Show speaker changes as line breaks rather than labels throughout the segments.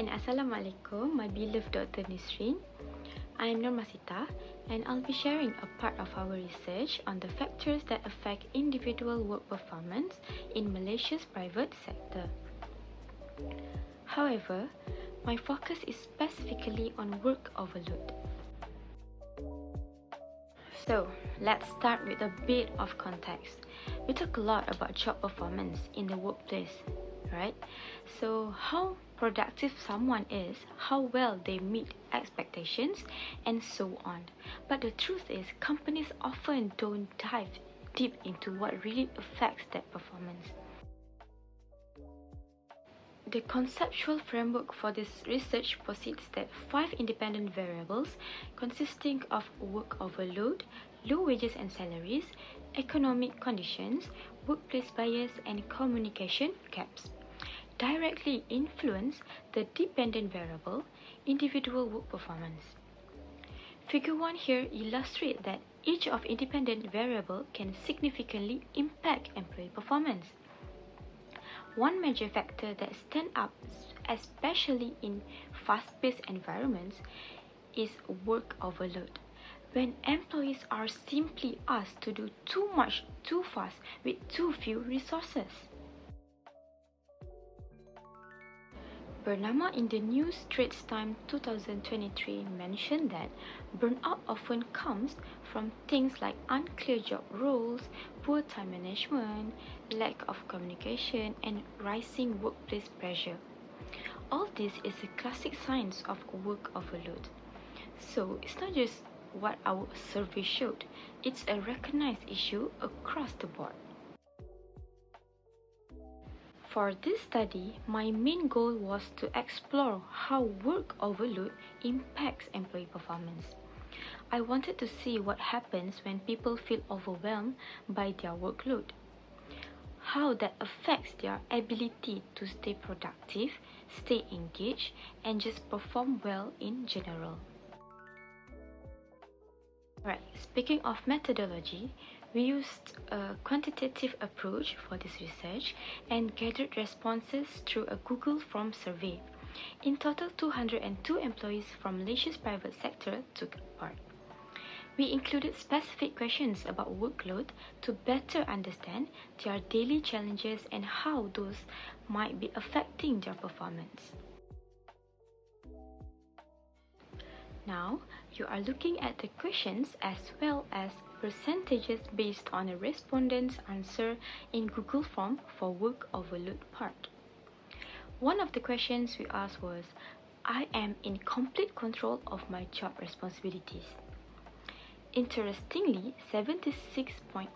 and Assalamualaikum, my beloved Dr. Nisrin. I am Nur Masita, and I'll be sharing a part of our research on the factors that affect individual work performance in Malaysia's private sector. However, my focus is specifically on work overload. So, let's start with a bit of context. We talk a lot about job performance in the workplace, right? So, how productive someone is, how well they meet expectations, and so on. But the truth is, companies often don't dive deep into what really affects that performance. The conceptual framework for this research posits that 5 independent variables consisting of work overload, low wages and salaries, economic conditions, workplace bias, and communication gaps directly influence the dependent variable, individual work performance. Figure 1 here illustrates that each of independent variable can significantly impact employee performance. One major factor that stands out, especially in fast-paced environments, is work overload. When employees are simply asked to do too much too fast with too few resources. Bernama in the new Straits Times 2023 mentioned that burnout often comes from things like unclear job roles, poor time management, lack of communication, and rising workplace pressure. All this is a classic signs of work overload. So it's not just what our survey showed, it's a recognized issue across the board. For this study, my main goal was to explore how work overload impacts employee performance. I wanted to see what happens when people feel overwhelmed by their workload, how that affects their ability to stay productive, stay engaged, and just perform well in general. Right, speaking of methodology, we used a quantitative approach for this research and gathered responses through a Google Form survey. In total, 202 employees from Malaysia's private sector took part. We included specific questions about workload to better understand their daily challenges and how those might be affecting their performance. Now, you are looking at the questions as well as percentages based on a respondent's answer in Google Form for work overload part. One of the questions we asked was, I am in complete control of my job responsibilities. Interestingly, 76.8%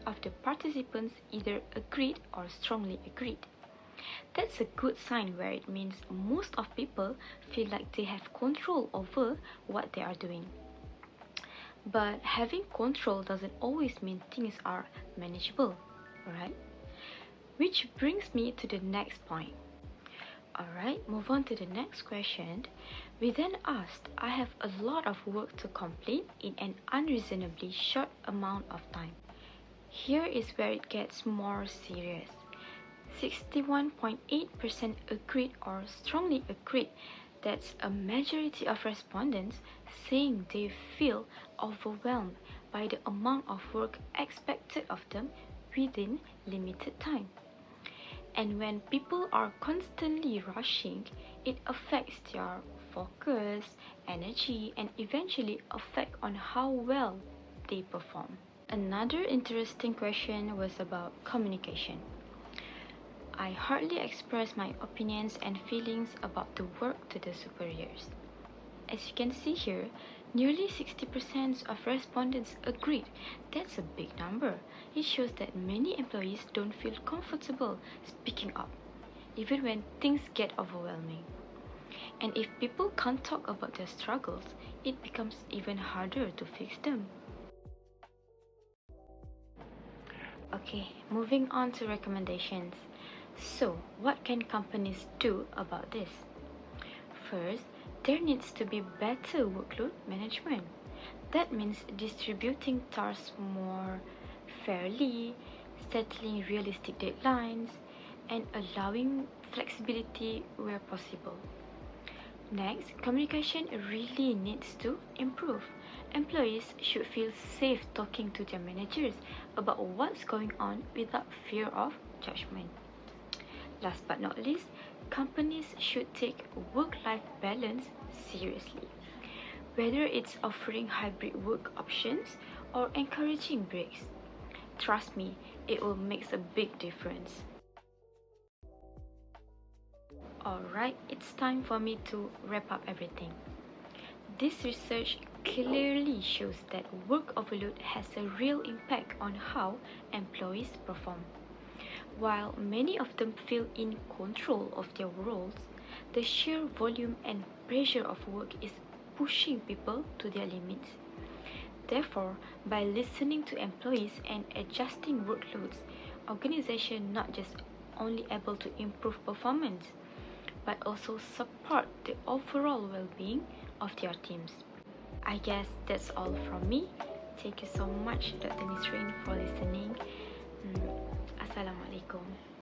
of the participants either agreed or strongly agreed. That's a good sign where it means most of people feel like they have control over what they are doing. But having control doesn't always mean things are manageable, right? Which brings me to the next point. Alright, move on to the next question. We then asked, I have a lot of work to complete in an unreasonably short amount of time. Here is where it gets more serious. 61.8% agreed or strongly agreed. That's a majority of respondents saying they feel overwhelmed by the amount of work expected of them within limited time. And when people are constantly rushing, it affects their focus, energy, and eventually affect on how well they perform. Another interesting question was about communication. I hardly express my opinions and feelings about the work to the superiors. As you can see here, nearly 60% of respondents agreed. That's a big number. It shows that many employees don't feel comfortable speaking up, even when things get overwhelming. And if people can't talk about their struggles, it becomes even harder to fix them. Okay, moving on to recommendations. So, what can companies do about this? First, there needs to be better workload management. That means distributing tasks more fairly, settling realistic deadlines, and allowing flexibility where possible. Next, communication really needs to improve. Employees should feel safe talking to their managers about what's going on without fear of judgment. Last but not least, companies should take work-life balance seriously. Whether it's offering hybrid work options or encouraging breaks, trust me, it will make a big difference. Alright, it's time for me to wrap up everything. This research clearly shows that work overload has a real impact on how employees perform. While many of them feel in control of their roles, the sheer volume and pressure of work is pushing people to their limits. Therefore, by listening to employees and adjusting workloads, organizations not just only able to improve performance, but also support the overall well-being of their teams. I guess that's all from me. Thank you so much, Dr. Nisrin, for listening. Assalamualaikum.